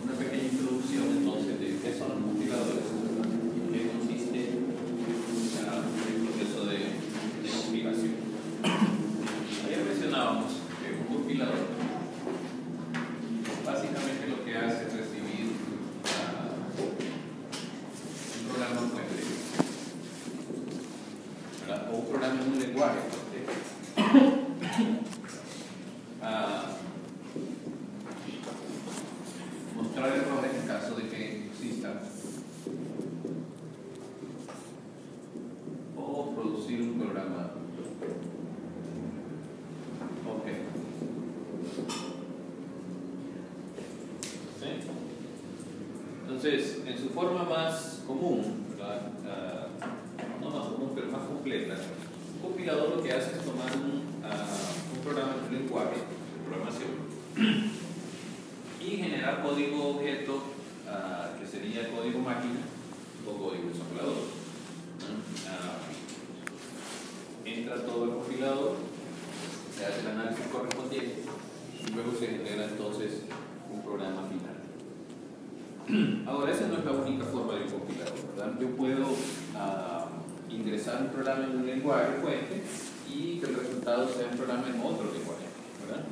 una pequeña introducción entonces de qué son los compiladores y en qué consiste el proceso de compilación. Ayer mencionábamos que un compilador básicamente lo que hace es recibir un programa web, o un programa en un lenguaje. Mostrar errores en caso de que existan o producir un programa. Ok. ¿Sí? Entonces, en su forma más común, no más común, pero más completa, un compilador lo que hace es tomar un programa de un lenguaje de programación y generar código objeto, que sería código máquina o código ensamblador. Entra todo el compilador, se hace el análisis correspondiente y luego se genera entonces un programa final. Ahora, esa no es la única forma de un compilador, ¿verdad? Yo puedo ingresar un programa en un lenguaje fuente y que el resultado sea un programa en otro lenguaje, ¿verdad?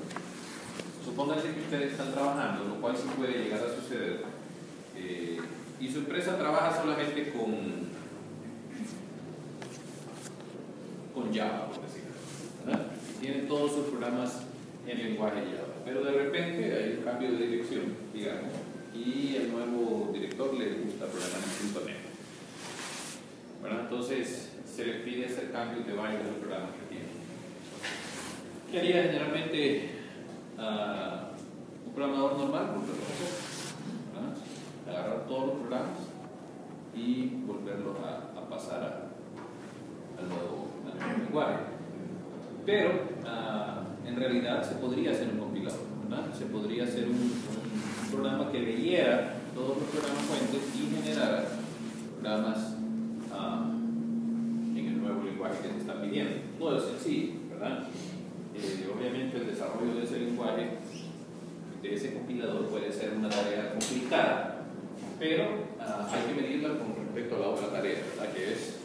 Supónganse que ustedes están trabajando, lo cual sí puede llegar a suceder, y su empresa trabaja solamente con Java, por decirlo, ¿verdad? Tienen todos sus programas en lenguaje Java, pero de repente hay un cambio de dirección, digamos, y el nuevo director le gusta programar en .NET, ¿verdad? Entonces se le pide hacer cambios de varios de los programas que tiene. ¿Qué haría generalmente un programador normal? Agarrar todos los programas y volverlos a pasar al nuevo lenguaje. Pero en realidad se podría hacer un compilador, ¿verdad? Se podría hacer un programa que leyera todos los programas fuentes y generara programas en el nuevo lenguaje que te están pidiendo. No es sencillo, ¿verdad? Obviamente el desarrollo de ese lenguaje, de ese compilador, puede ser una tarea complicada, pero hay que medirla con respecto a la otra tarea, ¿verdad? Que es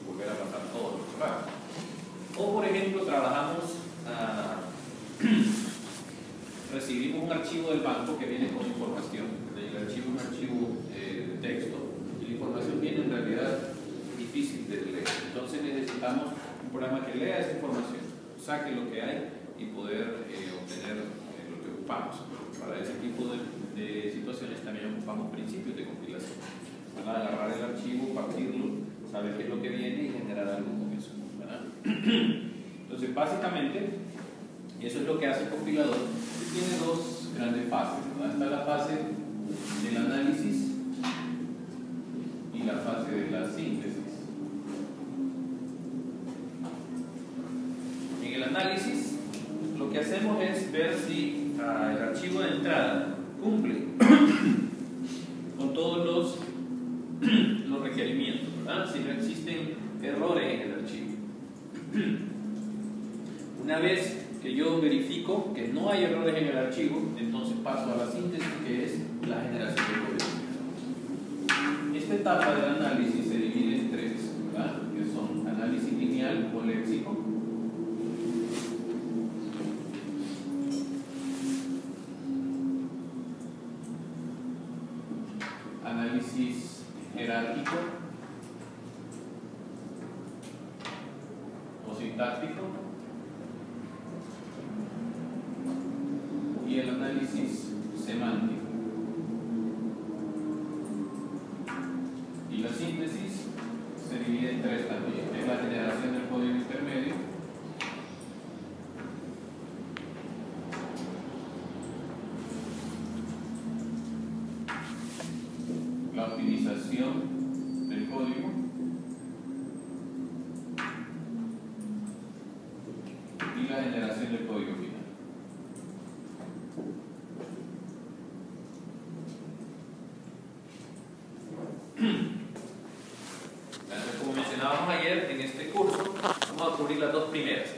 volver a pasar todos los programas. O por ejemplo, trabajamos, recibimos un archivo del banco que viene con información. El archivo es un archivo de texto y la información viene en realidad difícil de leer. Entonces necesitamos un programa que lea esa información, saque lo que hay y poder obtener lo que ocupamos. Para ese tipo de situaciones también ocupamos principios de compilación. Van a agarrar el archivo, partirlo, saber qué es lo que viene y generar algo con eso, ¿verdad? Entonces básicamente eso es lo que hace el compilador. Tiene dos grandes fases, ¿verdad? Está la fase del análisis y la fase de la síntesis. En el análisis lo que hacemos es ver si el archivo de entrada cumple con todos los requerimientos, ¿verdad? Si no existen errores en el archivo. Una vez que yo verifico que no hay errores en el archivo, entonces paso a la síntesis, que es la generación de código. Esta etapa del análisis se divide en tres, ¿verdad? Que son análisis lineal o léxico, análisis jerárquico o sintáctico y el análisis semántico. Y la síntesis se divide en tres también. Es la generación del código intermedio, la optimización y la generación del código final. Entonces, como mencionábamos ayer, en este curso vamos a cubrir las dos primeras: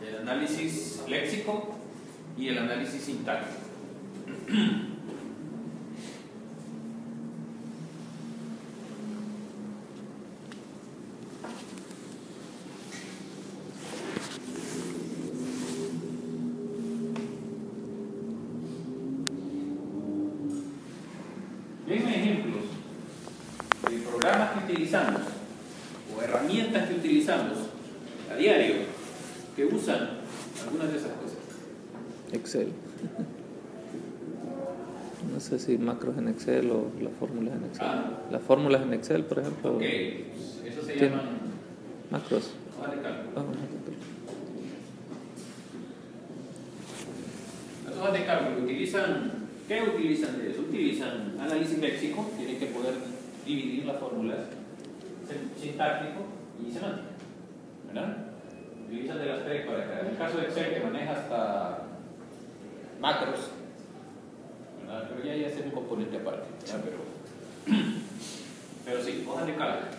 el análisis léxico y el análisis sintáctico. Denme ejemplos de programas que utilizamos o herramientas que utilizamos a diario que usan algunas de esas cosas. Excel. No sé si macros en Excel o las fórmulas en Excel. Las fórmulas en Excel, por ejemplo. Ok, eso se ¿Tiene? llaman Macros. hojas de cálculo. Hojas de cálculo. Las hojas de cálculo utilizan, ¿qué utilizan de eso? Utilizan análisis léxico, tienen que poder dividir las fórmulas, sintáctico y semántico, ¿verdad? Utilizan de las tres para crear. En el caso de Excel, que maneja hasta macros, ¿verdad? Pero ya es un componente aparte, ¿verdad? Pero sí, hojas de cálculo,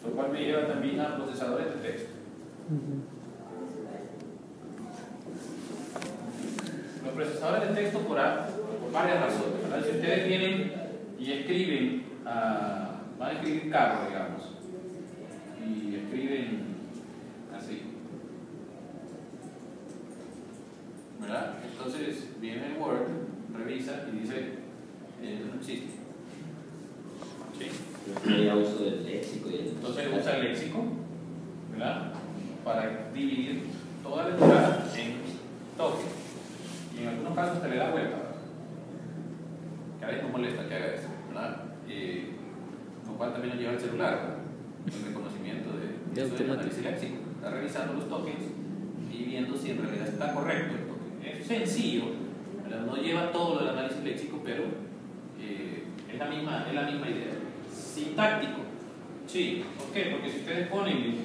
lo cual me lleva también a procesadores de texto. Los procesadores de texto por varias razones, ¿verdad? Si ustedes vienen y escriben, van a escribir carro, digamos, y escriben así, ¿verdad? Entonces viene el Word, revisa y dice, no existe. ¿Sí? Ya uso del léxico. Entonces usa el léxico, ¿verdad? Para dividir toda la entrada en toques. Y en algunos casos te le da vuelta. Que a veces no molesta que haga eso, ¿verdad? Lo cual también nos lleva al celular, ¿verdad? El reconocimiento de eso del análisis léxico. Está revisando los tokens y viendo si en realidad está correcto el token. Es sencillo, ¿verdad? No lleva todo lo del análisis léxico, pero es la misma idea. Sintáctico. Sí, ¿por qué? Porque si ustedes ponen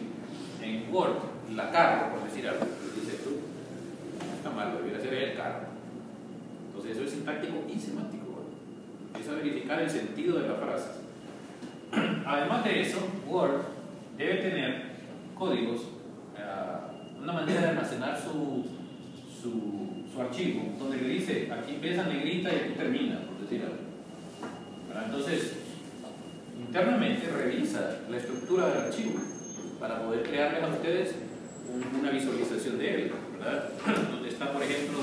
en Word la carro, por decir algo, dice tú, está mal, debería ser el carro. Entonces eso es sintáctico y semántico. Empieza a verificar el sentido de la frase. Además de eso, Word debe tener códigos, una manera de almacenar su archivo, donde le dice, aquí empieza negrita y aquí termina, por decir algo. Entonces, internamente revisa la estructura del archivo para poder crearles a ustedes una visualización de él, ¿verdad? Donde está, por ejemplo,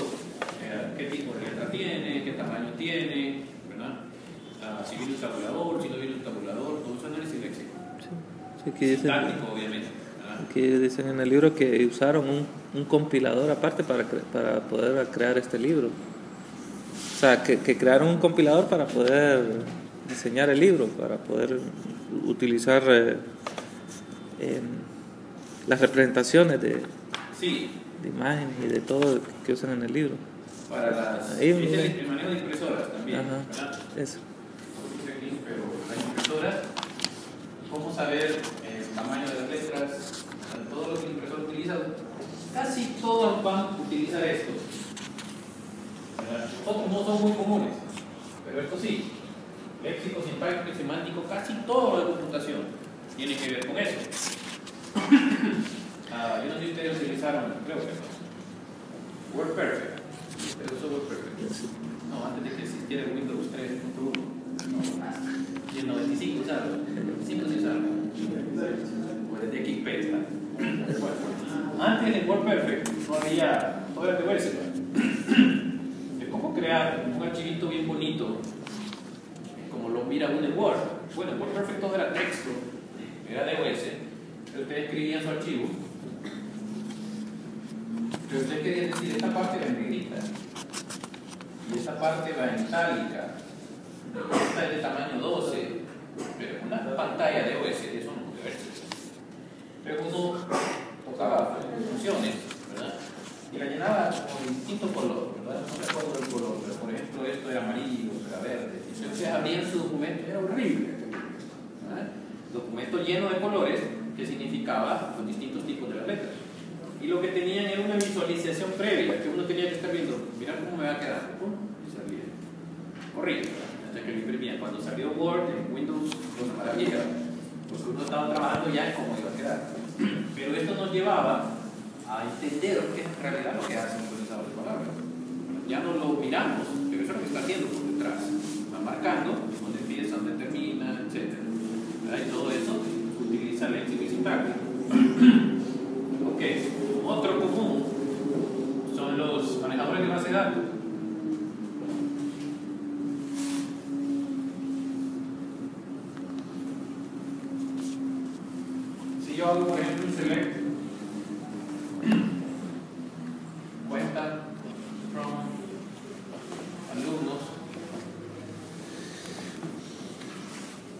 qué tipo de letra tiene, qué tamaño tiene, ¿verdad? Si viene un tabulador, si no viene un tabulador, todo eso es análisis léxico. Sí, aquí dicen, Sintáctico, obviamente. aquí dicen en el libro que usaron un compilador aparte para poder crear este libro. O sea, que crearon un compilador para poder diseñar el libro, para poder utilizar las representaciones de imágenes y de todo que usan en el libro. Para el manejo de impresoras también. Ajá, ¿verdad? eso. Pero las impresoras, cómo saber el tamaño de las letras, todo lo que el impresor utiliza, casi todos los bancos utilizan esto. Otros no son muy comunes, pero esto sí. Léxico, sintáctico y semántico, casi todo lo de computación tiene que ver con eso. Yo no sé si ustedes utilizaron, creo que no, WordPerfect. ¿Ustedes usó WordPerfect? No, antes de que existiera el Windows 3.1. Y el 95 usaron, el 95 sí usaron. O el de XP está. Antes de WordPerfect no había, todo era de VS. De cómo crear un archivito bien bonito, como lo mira uno en Word. Bueno, WordPerfect todo era texto, era DOS, pero ustedes escribían su archivo, pero ustedes querían decir, esta parte va en negrita, y esta parte va en itálica, esta es de tamaño 12, pero una pantalla de OS, eso no puede verse. Pero uno tocaba funciones, ¿verdad? Y la llenaba con distinto color, ¿verdad? No recuerdo el color, pero por ejemplo esto era amarillo, esto era verde. Entonces abrían su documento, era horrible, ¿verdad? Documento lleno de colores que significaba los distintos tipos de las letras. Y lo que tenían era visualización previa, que uno tenía que estar viendo, mirar cómo me va quedando, pum, y salía. Corría, hasta que lo imprimía. Cuando salió Word en Windows, fue una maravilla, porque uno estaba trabajando ya en cómo iba a quedar. Pero esto nos llevaba a entender qué es en realidad lo que hace un procesador de palabras. Ya no lo miramos, pero eso es lo que está haciendo por detrás. Va marcando dónde empieza, dónde termina, etc. Y todo eso utiliza léxico y sintáctico. Ok, otro común son los manejadores de base de datos. Si yo hago, por ejemplo, un select, cuenta from alumnos,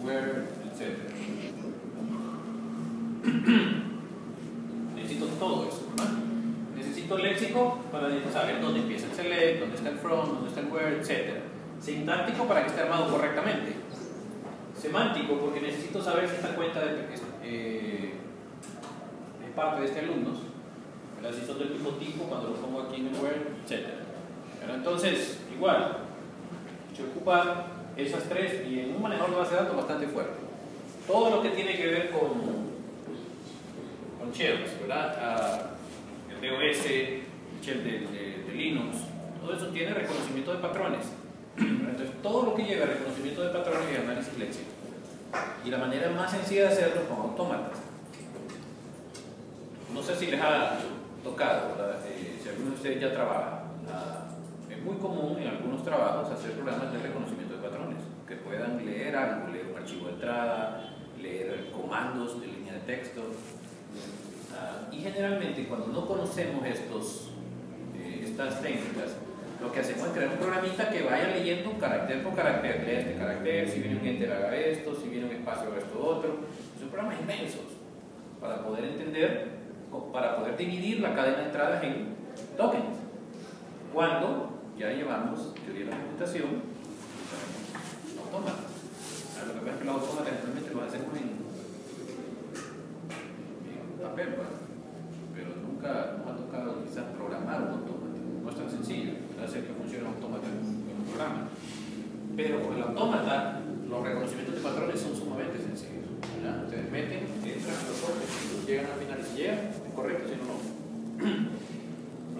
where, etc. Necesito todo eso, ¿verdad? Necesito léxico para saber dónde empieza el select, dónde está el from, dónde está el where, etc. Sintáctico para que esté armado correctamente. Semántico porque necesito saber si esta cuenta es parte de este alumno, ¿verdad? Si son del mismo tipo cuando lo pongo aquí en el where, etc. Pero entonces, igual, se ocupa esas tres y en un manejador de base de datos bastante fuerte. Todo lo que tiene que ver con shells, ¿verdad? El DOS, el shell de Linux, todo eso tiene reconocimiento de patrones. Entonces, todo lo que lleva a reconocimiento de patrones y análisis léxico. Y la manera más sencilla de hacerlo es con autómatas. No sé si les ha tocado, si alguno de ustedes ya trabaja. Es muy común en algunos trabajos hacer programas de reconocimiento de patrones que puedan leer algo, leer un archivo de entrada, leer comandos de línea de texto. Y generalmente cuando no conocemos estas técnicas, lo que hacemos es crear un programita que vaya leyendo carácter por carácter, lee este carácter, si viene un enter haga esto, si viene un espacio haga esto otro. Son programas inmensos para poder entender, para poder dividir la cadena de entradas en tokens. Cuando ya llevamos teoría de la computación, autómata. Lo que pasa es que los autómatas generalmente lo hacemos en papel, ¿verdad? Pero nunca nos ha tocado quizás programar un autómata. No es tan sencillo hacer que funcione un autómata en un programa. Pero con el autómata, los reconocimientos de patrones son sumamente sencillos, ¿verdad? Ustedes meten, entran los ojos, llegan al final y si llegan, es correcto, si no, no.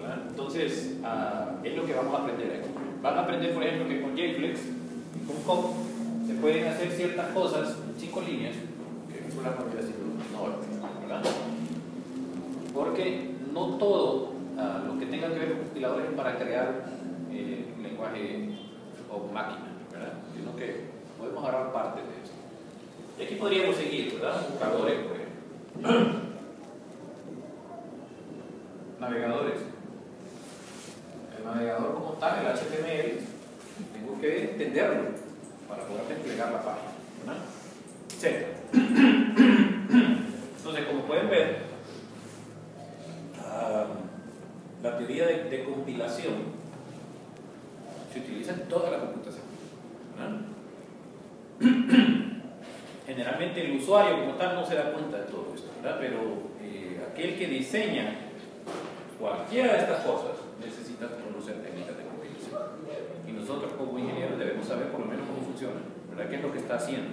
¿Verdad? Entonces, es lo que vamos a aprender aquí. Van a aprender, por ejemplo, que con JFlex y con COP se pueden hacer ciertas cosas en 5 líneas, que un programa hubiera sido no, ¿verdad? Porque no todo lo que tenga que ver con compiladores es para crear lenguaje o máquina, ¿verdad? Sino que podemos agarrar parte de eso. Y aquí podríamos seguir, ¿verdad? Buscadores, por ejemplo. Navegadores. El navegador como tal, el HTML, tengo que entenderlo para poder desplegar la página, ¿verdad? Etcétera. Entonces, como pueden ver, la teoría de compilación se utiliza en toda la computación, ¿verdad? Generalmente el usuario como tal no se da cuenta de todo esto, ¿verdad? Pero aquel que diseña cualquiera de estas cosas necesita conocer técnicas de compilación. Y nosotros como ingenieros debemos saber por lo menos cómo funciona, ¿verdad? ¿Qué es lo que está haciendo?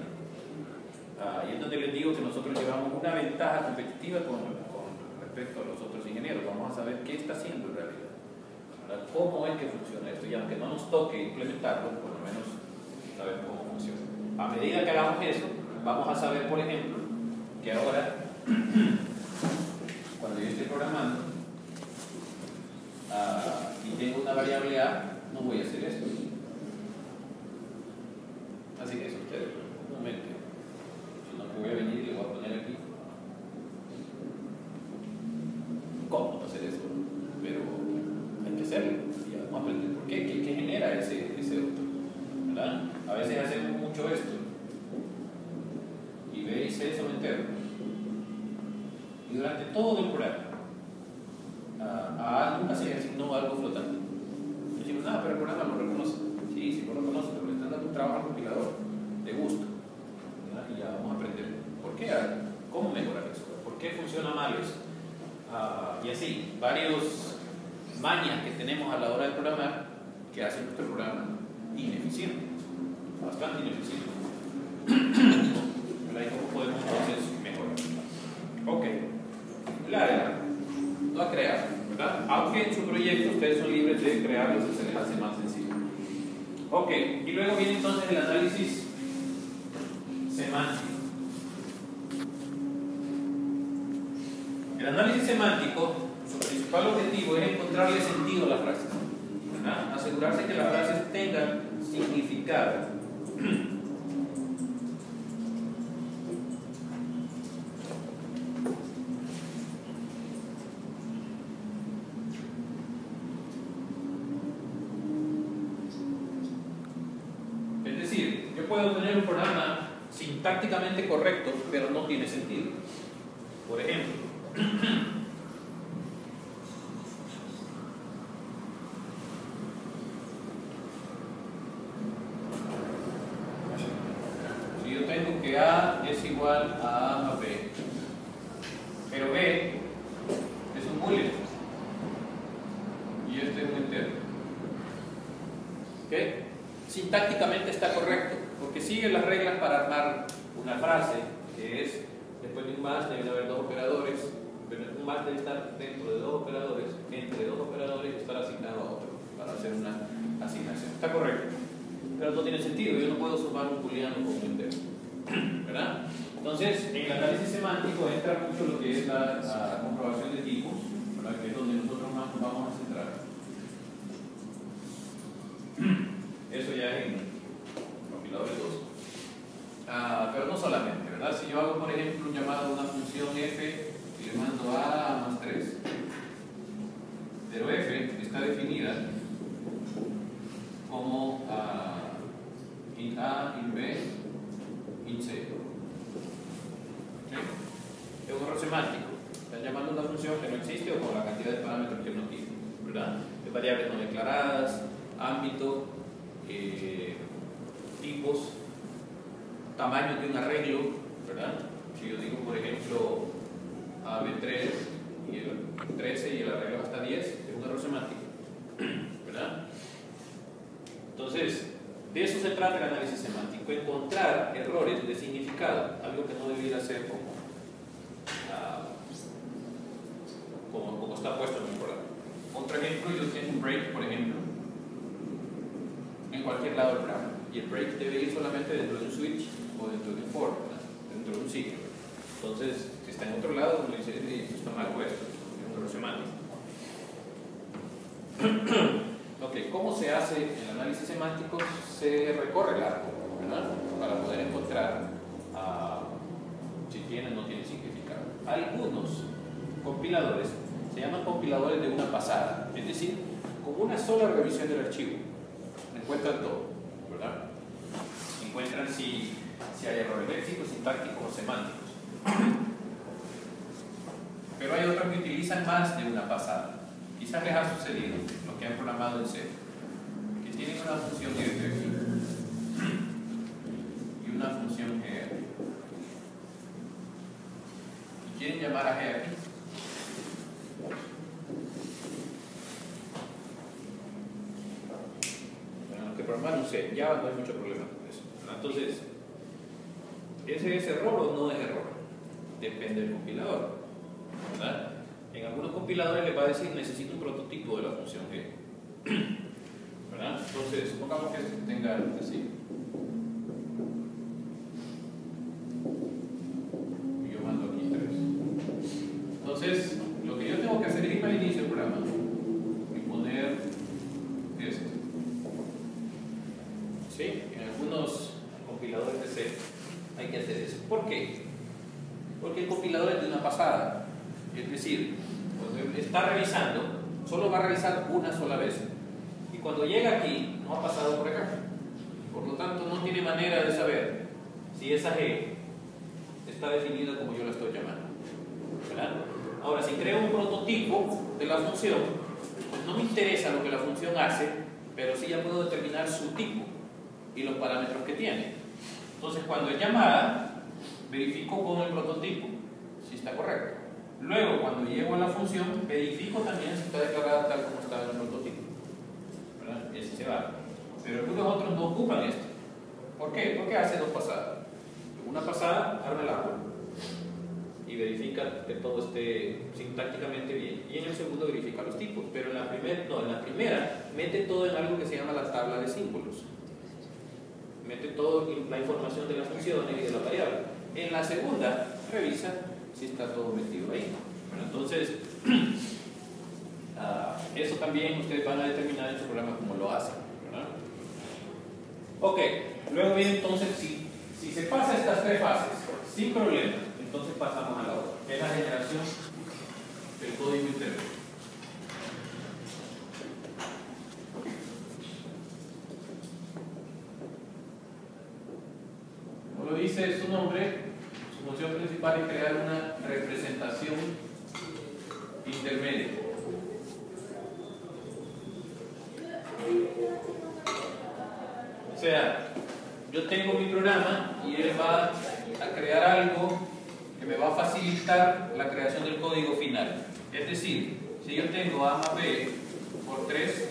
Y es donde les digo que nosotros llevamos una ventaja competitiva con respecto a los otros ingenieros. Vamos a saber qué está haciendo en realidad, ¿verdad? Cómo es que funciona esto, y aunque no nos toque implementarlo, por lo menos saber cómo funciona. A medida que hagamos eso, vamos a saber, por ejemplo, que ahora cuando yo estoy programando y tengo una variable A, no voy a hacer esto. Así que eso ustedes, un momento, sino que voy a venir y le voy a poner aquí cómo hacer eso, pero hay que hacerlo y vamos a aprender por qué, qué genera ese otro, ¿verdad? A veces hacemos mucho esto y B y C someterlo y durante todo el programa a A nunca se asignó algo flotante. Decimos, pero el programa lo reconoce. Sí, lo reconoce, pero le están dando un trabajo al compilador de gusto, ¿verdad? Y ya vamos a aprender por qué, cómo mejorar eso, por qué funciona mal eso. Y así, varios mañas que tenemos a la hora de programar que hacen nuestro programa ineficiente, bastante ineficiente. ¿Y cómo podemos entonces mejorar? Ok, la lo ha creado, ¿verdad? Aunque en su proyecto ustedes son libres de crearlo si se les hace más sencillo. Ok, y luego viene entonces el análisis semántico. El análisis semántico, su principal objetivo es encontrarle sentido a la frase, ¿verdad? Asegurarse que las frases tengan significado. Es decir, yo puedo tener un programa sintácticamente correcto, pero no tiene sentido. Por ejemplo, si yo tengo que A es igual a B, pero B es un boolean y este es un entero, ¿ok? Sintácticamente está correcto, porque sigue las reglas para armar una frase, que es, después de un más deben haber dos operadores, pero un más debe estar dentro de dos operadores, entre dos operadores y estar asignado a otro, para hacer una asignación. Está correcto, pero no tiene sentido, yo no puedo sumar un booleano con un entero, ¿verdad? Entonces, en el análisis semántico entra mucho lo que es la comprobación de tipos, ¿verdad? Que es donde nosotros más nos vamos a centrar. Eso ya es en compiladores 2. Pero no solamente, ¿verdad? Si yo hago, por ejemplo, un llamado a una función f y le mando a más 3, pero f está definida como int a, int b, int c. ¿Okay? Es un error semántico. Están llamando a una función que no existe o con la cantidad de parámetros que no tiene, ¿verdad? De variables no declaradas, ámbito, tipos, tamaño de un arreglo, ¿verdad? Si yo digo, por ejemplo, AB3 y el 13 y el arreglo hasta 10, es un error semántico, ¿verdad? Entonces, de eso se trata el análisis semántico, encontrar errores de significado, algo que no debiera ser como está puesto en el programa. Otro ejemplo, yo tengo un break, por ejemplo, en cualquier lado del programa, y el break debe ir solamente dentro de un switch o dentro de un for, ¿verdad? Dentro de un sitio. Entonces, si está en otro lado, uno dice, esto está mal puesto, es un error semántico. Ok, ¿cómo se hace el análisis semántico? Se recorre el arco, ¿verdad? Para poder encontrar si tiene o no tiene significado. Algunos compiladores se llaman compiladores de una pasada, es decir, con una sola revisión del archivo encuentran todo, ¿verdad? Encuentran si hay errores léxicos, sintácticos o semánticos. Pero hay otros que utilizan más de una pasada. Quizás les ha sucedido lo que han programado en C, que tienen una función f y una función g y quieren llamar a g aquí. Bueno, que programar un C, ya no hay mucho problema con eso. Entonces, ¿ese es error o no es error? Depende del compilador, ¿verdad? En algunos compiladores les va a decir necesito un prototipo de la función g, ¿verdad? Entonces, supongamos que tenga así. Y yo mando aquí 3. Entonces, lo que yo tengo que hacer es irme al inicio del programa y poner esto. ¿Sí? En algunos compiladores de C hay que hacer eso. ¿Por qué? Porque el compilador es de una pasada. Es decir, cuando está revisando, solo va a revisar una sola vez. Y cuando llega aquí, no ha pasado por acá. Por lo tanto, no tiene manera de saber si esa G está definida como yo la estoy llamando, ¿verdad? Ahora, si creo un prototipo de la función, pues no me interesa lo que la función hace, pero sí ya puedo determinar su tipo y los parámetros que tiene. Entonces, cuando es llamada, verifico con el prototipo si está correcto. Luego, cuando llego a la función, verifico también si está declarada tal como está así se va. Pero algunos otros no ocupan esto. ¿Por qué? Porque hace dos pasadas. Una pasada arma el árbol y verifica que todo esté sintácticamente bien, y en el segundo verifica los tipos, pero en la primera mete todo en algo que se llama la tabla de símbolos, mete toda la información de las funciones y de la variable. En la segunda revisa si está todo metido ahí. Bueno, entonces eso también ustedes van a determinar en su programa cómo lo hacen, ¿verdad? Ok, luego viene entonces, si se pasa estas tres fases sin problema, entonces pasamos a la otra, que es la generación del código intermedio. Como lo dice su nombre, su función principal es crear una representación intermedia. O sea, yo tengo mi programa y él va a crear algo que me va a facilitar la creación del código final. Es decir, si yo tengo A más B por 3,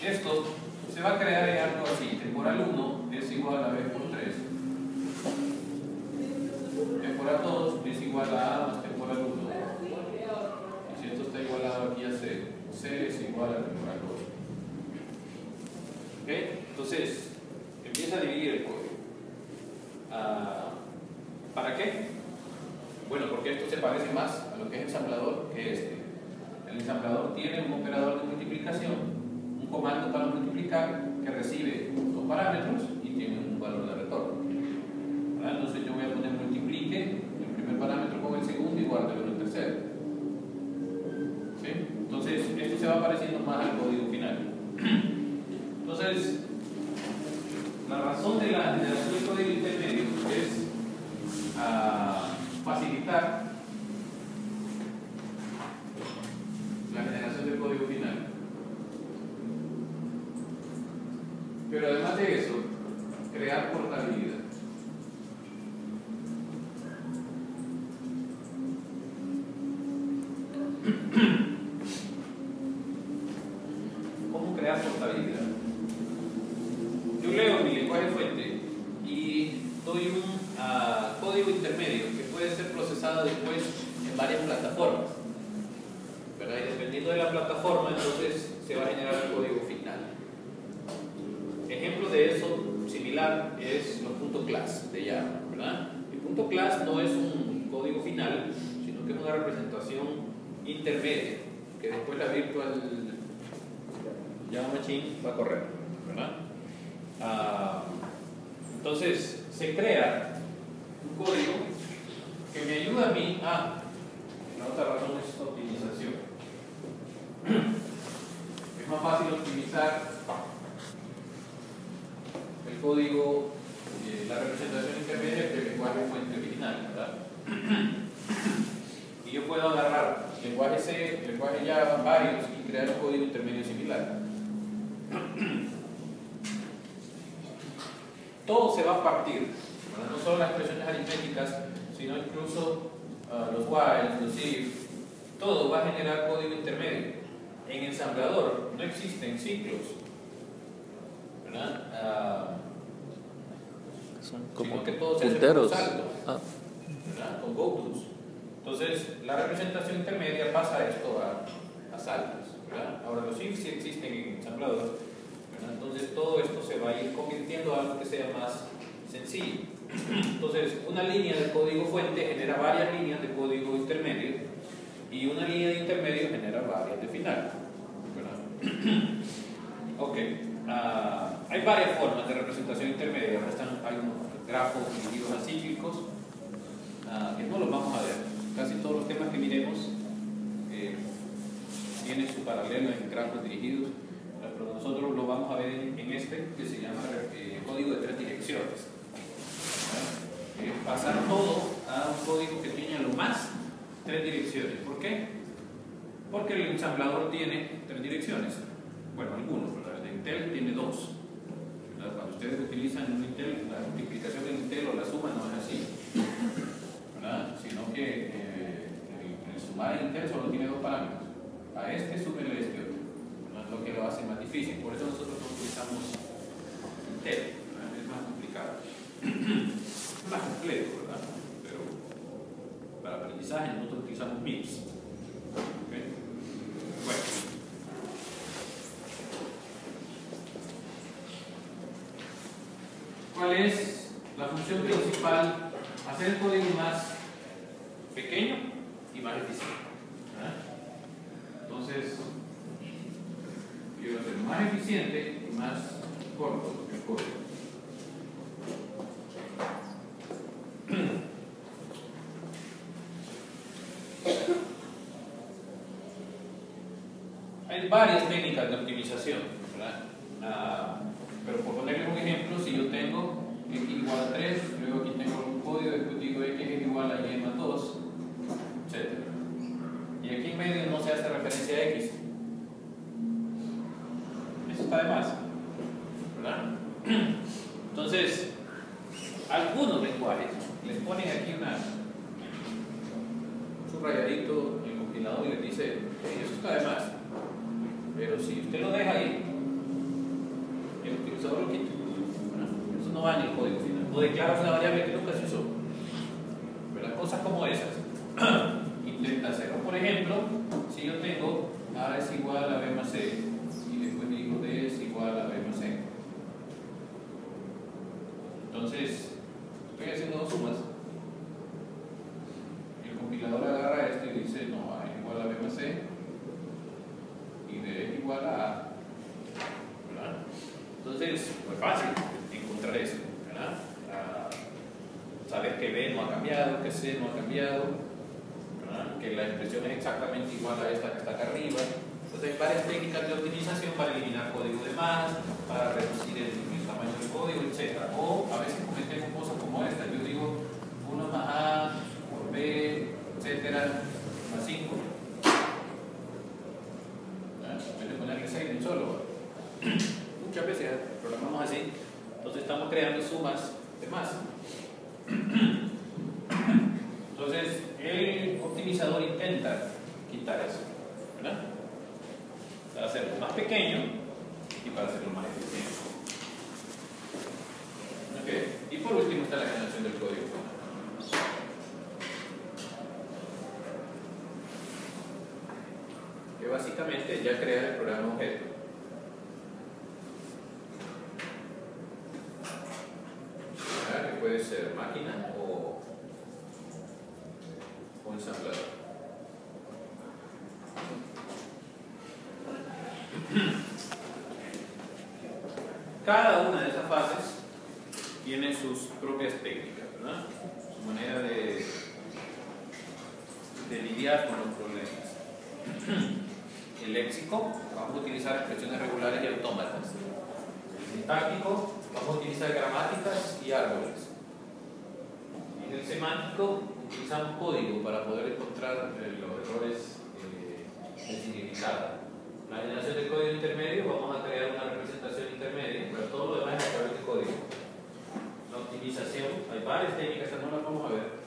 esto se va a crear en algo así. Temporal 1 es igual a B por 3. Temporal 2 es igual a A más temporal 1. Y si esto está igualado aquí a C, C es igual a temporal 2. ¿Ok? Entonces, empieza a dividir el código. ¿Para qué? Bueno, porque esto se parece más a lo que es ensamblador que este. El ensamblador tiene un operador de multiplicación, un comando para multiplicar que recibe dos parámetros y tiene un valor de retorno. ¿Verdad? Entonces yo voy a poner multiplique el primer parámetro con el segundo y guárdelo en el tercero. ¿Sí? Entonces esto se va pareciendo más al código final. Entonces, la razón de la generación del código intermedio es facilitar la generación del código final. Pero además de eso, crear portabilidad. ¿Cómo crear portabilidad? Yo leo mi lenguaje fuente y doy un código intermedio que puede ser procesado después en varias plataformas, ¿verdad? Y dependiendo de la plataforma, entonces se va a generar el código final. Ejemplo de eso similar es los puntos class de Java, ¿verdad? El punto class no es un código final, sino que es una representación intermedia que después la virtual Java Machine va a correr, ¿verdad? Entonces se crea un código que me ayuda a mí la otra razón es optimización. Es más fácil optimizar el código, la representación intermedia que el lenguaje fuente original, ¿verdad? Y yo puedo agarrar lenguaje C, lenguaje Java, varios, y crear un código intermedio similar. Todo se va a partir, ¿verdad? No solo las expresiones aritméticas, sino incluso los whiles, los if, todo va a generar código intermedio. En ensamblador no existen ciclos, ¿verdad? Son como que todo se punteros. hace con saltos, ¿verdad? Con gotos. Entonces, la representación intermedia pasa esto a saltos, ¿verdad? Ahora, los if sí existen en ensamblador, ¿verdad? Entonces, todo esto se va a ir convirtiendo a algo que sea más sencillo. Entonces, una línea de código fuente genera varias líneas de código intermedio y una línea de intermedio genera varias de final, ¿verdad? Ok. Hay varias formas de representación intermedia. Hay unos grafos dirigidos acíclicos que no los vamos a ver. Casi todos los temas que miremos tienen su paralelo en grafos dirigidos, pero nosotros lo vamos a ver en este que se llama código de tres direcciones. Pasar todo a un código que tiene a lo más tres direcciones. ¿Por qué? Porque el ensamblador tiene tres direcciones. Bueno, algunos, ¿verdad? El de Intel tiene dos. ¿Verdad? Cuando ustedes utilizan un Intel, la multiplicación del Intel o la suma no es así, ¿verdad? Sino que el sumar de Intel solo tiene dos parámetros. A este súmele este otro, ¿verdad? lo que lo hace más difícil. Por eso nosotros no utilizamos Intel, es más complicado. Es más complejo, ¿verdad? Pero para aprendizaje nosotros utilizamos MIPS. ¿Okay? Bueno. ¿Cuál es la función principal? Hacer el código más pequeño y más eficiente. ¿Verdad? Entonces, quiero hacer más eficiente y más corto el código. Hay varias técnicas de optimización, ¿verdad? Pero por ponerles un ejemplo, si yo tengo x igual a 3, luego aquí tengo un código, después digo x es igual a y más 2, etc. Y aquí en medio no se hace referencia a x. Eso está de más, ¿verdad? Entonces, algunos lenguajes les ponen aquí un subrayadito en el compilador y les dice, hey, eso está de más. Pero si usted lo deja ahí, el utilizador lo quita. Eso no va en el código final. O declaras una variable que nunca se usó. Pero cosas como esas, intenta hacerlo. Por ejemplo, si yo tengo A es igual a B más C, y después digo D es igual a B más C. Entonces, estoy haciendo dos sumas. El compilador agarra esto y dice, no, A es igual a B más C, y D es igual a A. ¿Verdad? Entonces, pues fácil encontrar eso, ¿verdad? Saber que B no ha cambiado, que C no ha cambiado, ¿verdad? Que la expresión es exactamente igual a esta que está acá arriba. Entonces hay varias técnicas de optimización para eliminar código de más, para reducir el tamaño del código, etc. O a veces cometemos cosas como esta. Yo digo 1 más A por B, etc. más 5. En vez de ponerle 6 en solo. Muchas veces programamos así. Entonces estamos creando sumas de más. Entonces el optimizador intenta quitar eso, ¿verdad? Para hacerlo más pequeño y para hacerlo más eficiente. Okay. Y por último está la generación del código. Que básicamente es ya crear el programa objeto. Que puede ser máquina o ensamblador. Cada una de esas fases tiene sus propias técnicas, ¿verdad? Su manera de lidiar con los problemas. El léxico, vamos a utilizar expresiones regulares y autómatas. El sintáctico, vamos a utilizar gramáticas y árboles. En el semántico, utilizamos código para poder encontrar los errores de significado. La generación del código intermedio, vamos a crear una representación intermedia, pero todo lo demás es a través de código. La optimización, hay varias técnicas que no las vamos a ver.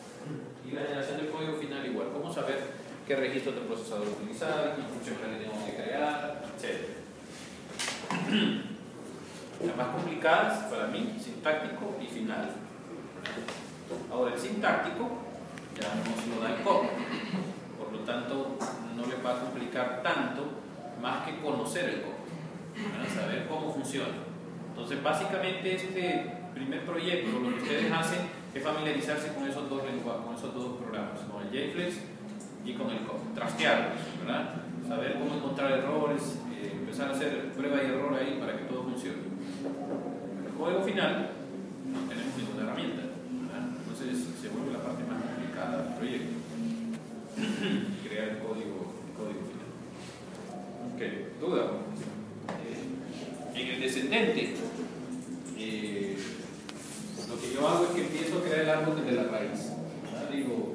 Y la generación del código final igual. Cómo saber qué registro del procesador utilizar, qué instrucciones le tenemos que crear, etc. Las más complicadas para mí, sintáctico y final. Ahora el sintáctico ya no se lo da el código. Por lo tanto, no les va a complicar tanto más que conocer el código, para saber cómo funciona. Entonces, básicamente este primer proyecto, lo que ustedes hacen es familiarizarse con esos dos lenguajes, con esos dos programas, con el JFlex y con el code, trastearlos, ¿verdad? Saber cómo encontrar errores, empezar a hacer prueba y error ahí para que todo funcione. En el código final no tenemos ninguna herramienta, ¿verdad? Entonces se vuelve la parte más complicada del proyecto. Crear el código final. Okay. ¿Duda? En el descendente, lo que yo hago es que empiezo a crear el árbol desde la raíz. ¿Verdad? Digo,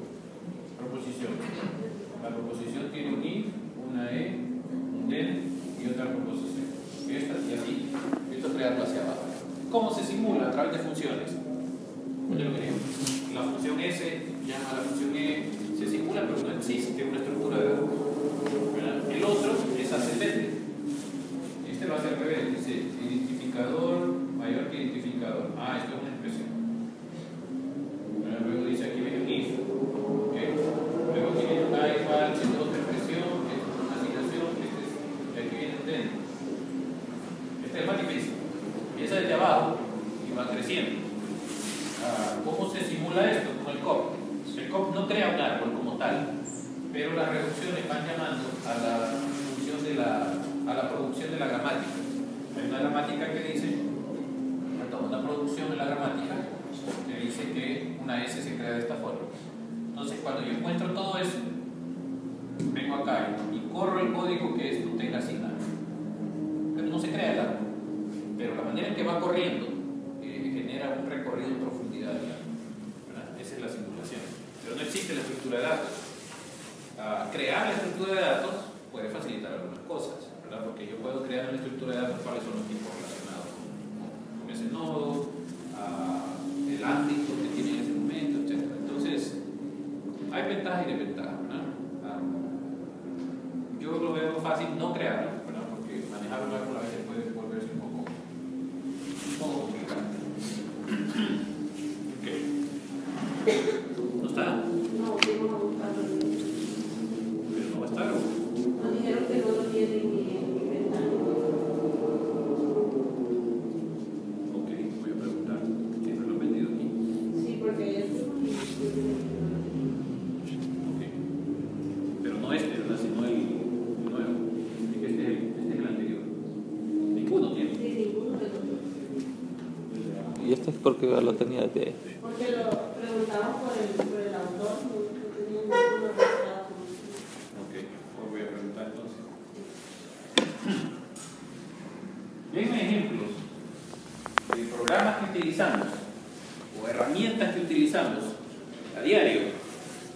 proposición. La proposición tiene un if, una e, un then y otra proposición. Esta y así. Esto es crearlo hacia abajo. ¿Cómo se simula? A través de funciones. La función S llama a la función E, se simula, pero no existe una estructura de datos. El otro es ascendente. pero las reducciones van llamando a la producción de la gramática. Hay una gramática que dice, una producción de la gramática que dice que una S se crea de esta forma. Entonces, cuando yo encuentro todo eso, vengo acá y corro el código que esto tenga asignado. Pero no se crea el árbol. Pero la manera en que va corriendo genera un recorrido en profundidad del árbol. Esa es la simulación. Pero no existe la estructura de datos. Crear la estructura de datos puede facilitar algunas cosas, ¿verdad? Porque yo puedo crear una estructura de datos cuáles son los tipos relacionados con ese nodo, el ámbito que tiene en ese momento, etc. Entonces, hay ventajas y desventajas, ¿verdad? Yo lo veo fácil no crearlo, ¿verdad? Porque manejar un árbol a veces puede volverse un poco complicado. Okay. ¿No está? No, tengo que buscarlo. Pero no va a estar. Nos dijeron que no lo tienen ni en inventario. Ok, voy a preguntar. ¿Siempre lo han vendido aquí? Sí, porque ayer fuimos y Ok. Pero no este, ¿verdad? Sino el nuevo. Este es el anterior. Ninguno tiene. sí, ninguno de los dos. Y esto es porque lo tenía de... Porque lo preguntamos por el autor, no tenía ninguno registrado. Ok, pues voy a preguntar entonces. Denme ejemplos de programas que utilizamos o herramientas que utilizamos a diario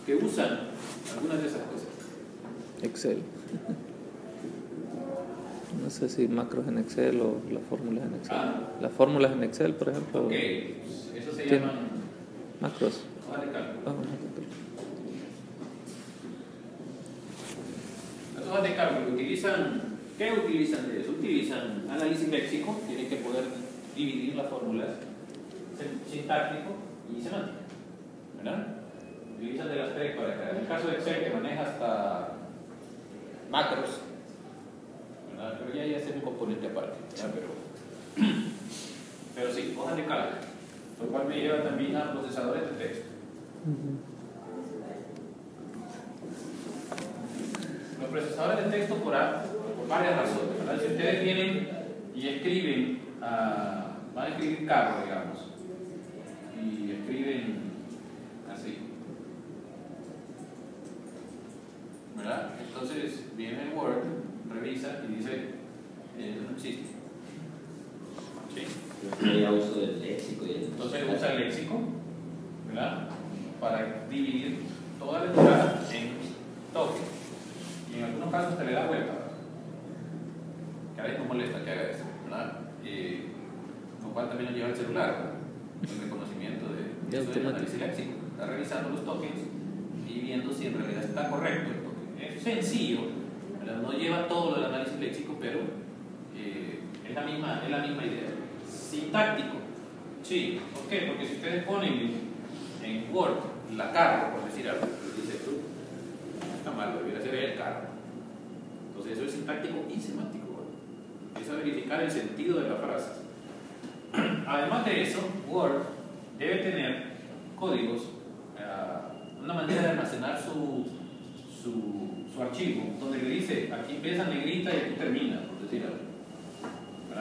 que usan algunas de esas cosas. Excel. No sé si macros en Excel o las fórmulas en Excel. Las fórmulas en Excel, por ejemplo. Ok, eso se ¿Tiene? llaman Macros. hojas de cálculo. Vamos a ver. Las hojas de cálculo ¿qué utilizan de eso? Utilizan análisis léxico, tienen que poder dividir las fórmulas, sintáctico y semántico, ¿verdad? Utilizan de las tres para crear. En el caso de Excel, que maneja hasta macros, ¿verdad? Pero ya es un componente aparte, ¿verdad? Pero sí, hojas de cálculo, lo cual me lleva también a procesadores de texto. Los procesadores de texto por varias razones, ¿verdad? Si ustedes vienen y escriben, van a escribir carro, digamos, y escriben así, ¿verdad? Entonces viene el Word, revisa y dice, no existe. ¿Sí? Ya uso del léxico y Entonces usa el léxico, ¿verdad? Para dividir toda la entrada en toques. Y en algunos casos te le da vuelta. Que a veces no molesta que haga eso, ¿verdad? Lo cual también nos lleva al celular, ¿verdad? El reconocimiento de análisis léxico. Está revisando los tokens y viendo si en realidad está correcto el token. Es sencillo, ¿verdad? No lleva todo el análisis léxico, pero es la misma idea. Sintáctico. Sí, ¿por qué? Porque si ustedes ponen en Word la carro, por decir algo, dice tú, está mal, debería ser el carro. Entonces eso es sintáctico y semántico. Empieza a verificar el sentido de la frase. Además de eso, Word debe tener códigos, una manera de almacenar su archivo, donde le dice, aquí empieza negrita y aquí termina, por decir algo.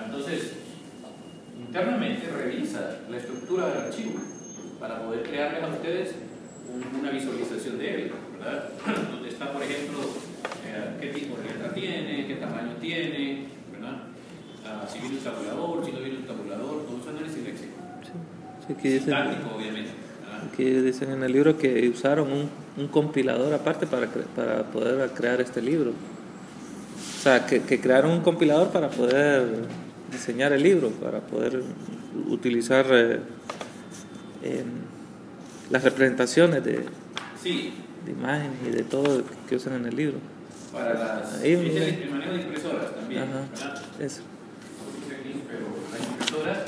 Entonces, internamente revisa la estructura del archivo para poder crearles a ustedes una visualización de él, ¿verdad? Donde está, por ejemplo, qué tipo de letra tiene, qué tamaño tiene, ¿verdad? Si viene un tabulador, si no viene un tabulador, todo eso es análisis léxico. Sí, aquí dicen, Sintáctico, obviamente, ¿verdad? aquí dicen en el libro que usaron un compilador aparte para poder crear este libro. O sea, que crearon un compilador para poder diseñar el libro, para poder utilizar las representaciones de imágenes y de todo que usan en el libro. Para el manejo de impresoras también, ajá, ¿verdad? eso. Pero las impresoras,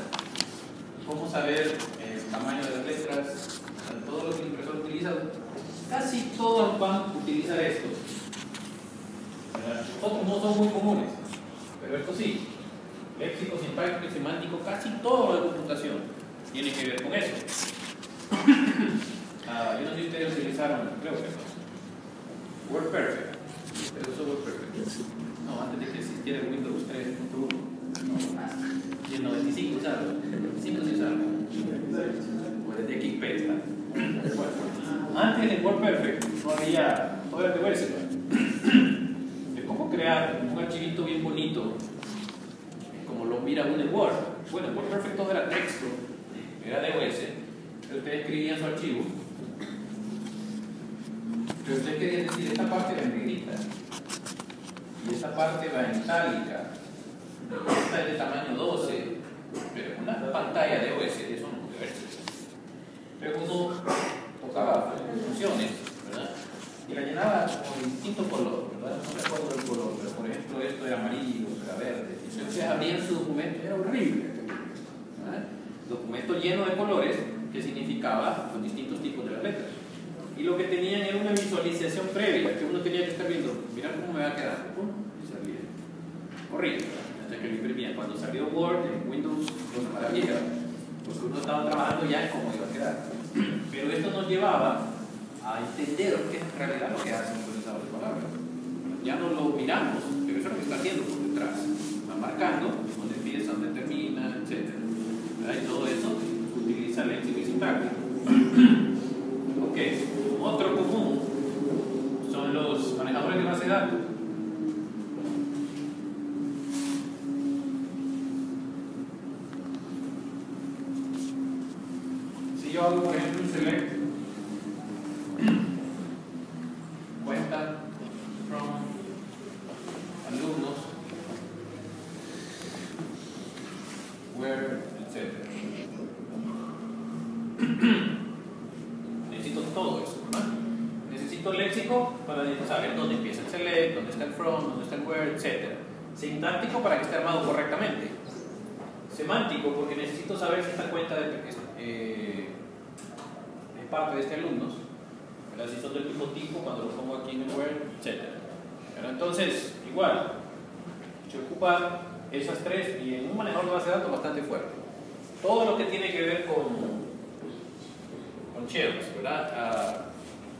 ¿cómo saber el tamaño de las letras? Todos los impresores utilizan, casi todos van a utilizar esto. Otros no son muy comunes, pero esto sí. Léxico, sintáctico y semántico, casi todo lo de computación tiene que ver con eso. Yo no sé si ustedes utilizaron, creo que no. WordPerfect. Pero uso WordPerfect. No, antes de que existiera el Windows 3.1. No, y el 95 usarlo. El 95 sí usarlo. O el de XP está. Bueno, antes de WordPerfect no había. Todo era de VS. De cómo crear un archivito bien bonito, como lo mira uno en Word. Bueno, en WordPerfect todo era texto, era DOS. Ustedes escribían su archivo. Pero ustedes querían decir, esta parte va en negrita, y esta parte va en itálica, esta es de tamaño 12, pero una pantalla de OS, eso no puede verse. Pero uno tocaba funciones, ¿verdad? Y la llenaba con distinto color, ¿verdad? No recuerdo el color, pero por ejemplo esto era amarillo, esto era verde. Y entonces abrían su documento, era horrible, ¿verdad? Documento lleno de colores que significaba los distintos tipos de las letras. Y lo que tenían era una visualización previa, que uno tenía que estar viendo, mirar cómo me va quedando, y salía. Horrible, hasta que lo imprimía. Cuando salió Word en Windows, fue una maravilla, porque uno estaba trabajando ya en cómo iba a quedar. Pero esto nos llevaba a entender qué es en realidad lo que hace un procesador de palabras. Ya no lo miramos, pero eso es lo que está haciendo por detrás. Va marcando dónde empieza, dónde termina, etc. Y todo eso utiliza léxico y sintáctico. Ok, otro común son los manejadores de base de datos. Si yo hago, por ejemplo, un select, cuenta from alumnos, where, etc. Necesito todo eso, ¿verdad? Necesito léxico para saber dónde empieza el select, dónde está el from, dónde está el where, etc. Sintáctico para que esté armado correctamente. Semántico porque necesito saber si esta cuenta es parte de este alumno, ¿verdad? Si son del mismo tipo cuando lo pongo aquí en el where, etc. Pero entonces, igual, se ocupa esas tres y en un manejador de base de datos bastante fuerte. Todo lo que tiene que ver con shells, ¿verdad?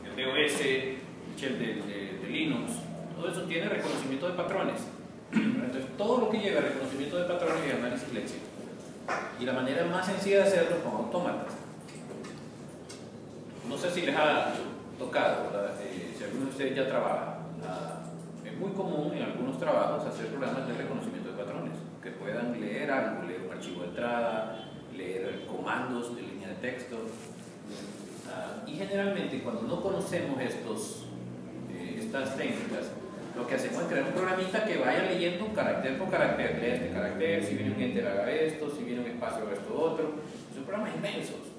El DOS, el shell de Linux, todo eso tiene reconocimiento de patrones. Entonces, todo lo que lleva a reconocimiento de patrones y análisis léxico. Y la manera más sencilla de hacerlo es con autómatas. No sé si les ha tocado, ¿verdad? Si alguno de ustedes ya trabaja, es muy común en algunos trabajos hacer programas de reconocimiento de patrones que puedan leer algo, leer un archivo de entrada, leer comandos de línea de texto. Y generalmente cuando no conocemos estas técnicas, lo que hacemos es crear un programita que vaya leyendo carácter por carácter, lee este carácter, si viene un enter haga esto, si viene un espacio haga esto otro. Son programas inmensos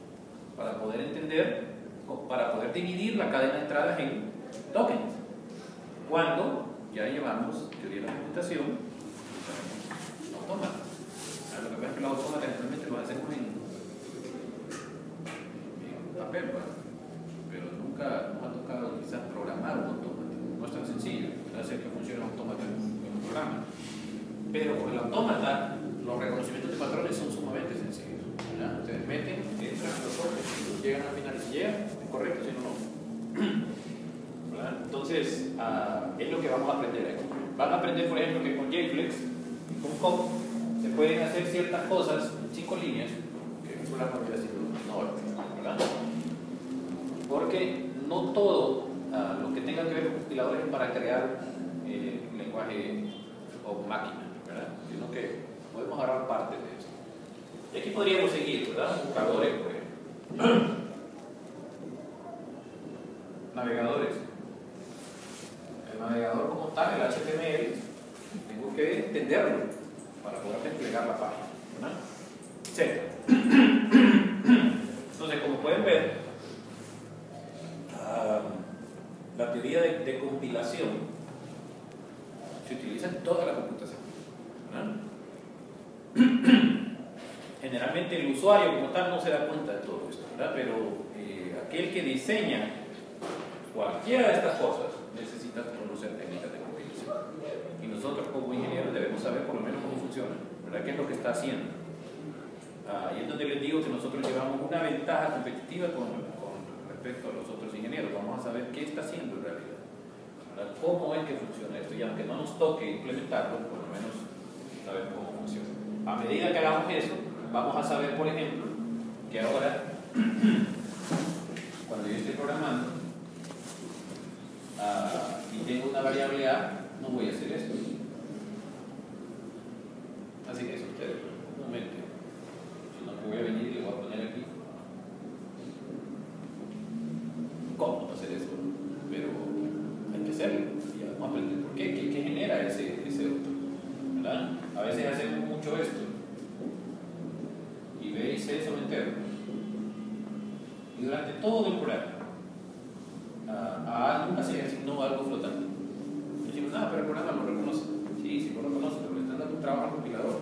para poder entender, para poder dividir la cadena de entradas en tokens. Cuando ya llevamos teoría de la computación, autómata. Lo que pasa es que los autómatas generalmente lo hacemos en papel, ¿verdad? Pero nunca nos ha tocado quizás programar un autómata. No es tan sencillo hacer que funcione un autómata en un programa. Pero con el autómata, los reconocimientos de patrones son sumamente sencillos, ¿verdad? Ustedes meten, entran los ojos, llegan al final y si llegan, es correcto, si no, no. ¿Verdad? Entonces, es lo que vamos a aprender aquí. Van a aprender, por ejemplo, que con JFlex y con COP se pueden hacer ciertas cosas en 5 líneas que un programa hubiera sido no, ¿verdad? Porque no todo lo que tenga que ver con compiladores es para crear lenguaje o máquina, ¿verdad? Sino que podemos agarrar parte de eso. Y aquí podríamos seguir, ¿verdad? Buscadores, por ejemplo. Navegadores. El navegador como tal, el HTML, tengo que entenderlo para poder desplegar la página, ¿verdad? Etc. Entonces, como pueden ver, la teoría de compilación se utiliza en toda la computación, ¿verdad? Generalmente el usuario como tal no se da cuenta de todo esto, ¿verdad? Pero aquel que diseña cualquiera de estas cosas necesita conocer técnicas de compilación. Y nosotros como ingenieros debemos saber por lo menos cómo funciona, ¿verdad? ¿Qué es lo que está haciendo? Y es donde les digo que nosotros llevamos una ventaja competitiva con respecto a los otros ingenieros. Vamos a saber qué está haciendo en realidad. ¿verdad? ¿Cómo es que funciona esto? Y aunque no nos toque implementarlo, por lo menos saber cómo funciona. A medida que hagamos eso, vamos a saber, por ejemplo, que ahora, cuando yo estoy programando y tengo una variable A, no voy a hacer esto. Así que eso ustedes, un momento, sino que voy a venir y le voy a poner aquí cómo hacer eso, pero hay que hacerlo y ya vamos a aprender por qué, qué genera ese otro, ¿verdad? A veces hacemos mucho esto y B y C someterlo y durante todo el programa a A nunca se asignó algo flotante. Decimos, pero el programa lo reconoce. Sí lo reconoce, pero le están dando un trabajo al compilador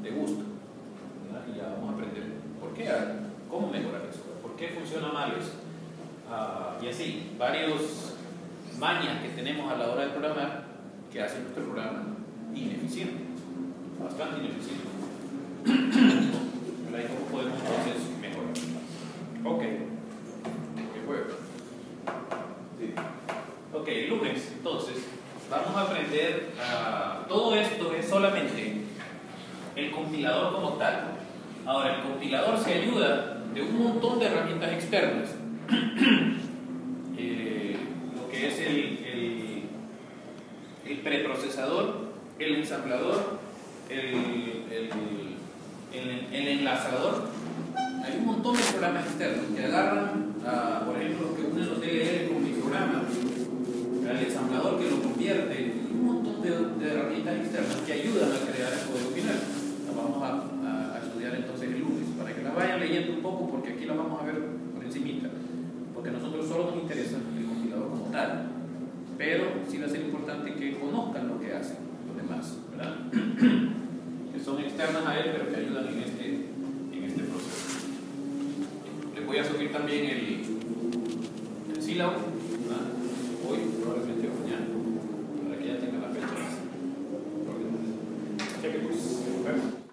de gusto, ¿verdad? Y ya vamos a aprender por qué, cómo mejorar eso, por qué funciona mal eso. Y así, varios mañas que tenemos a la hora de programar que hacen nuestro programa ineficiente, bastante ineficiente. ¿Verdad? ¿Y cómo podemos entonces mejorar? Ok, ¿qué fue? Sí. Ok, lunes, entonces, vamos a aprender, todo esto es solamente el compilador como tal. Ahora, el compilador se ayuda de un montón de herramientas externas. Lo que es el preprocesador, el ensamblador, el enlazador. Hay un montón de programas externos que agarran, por ejemplo, que unen los DLL con mi programa, el ensamblador que lo convierte, un montón de herramientas externas que ayudan a crear el código final. Las vamos a estudiar entonces el lunes, para que las vayan leyendo un poco, porque aquí las vamos a ver por encimita. Porque a nosotros solo nos interesa el compilador como tal, pero sí va a ser importante que conozcan lo que hacen los demás, ¿verdad? Que son externas a él, pero que ayudan en este proceso. Les voy a subir también el sílabo, ¿verdad? Hoy, probablemente mañana, para que ya tengan la fecha. Así que pues, bueno.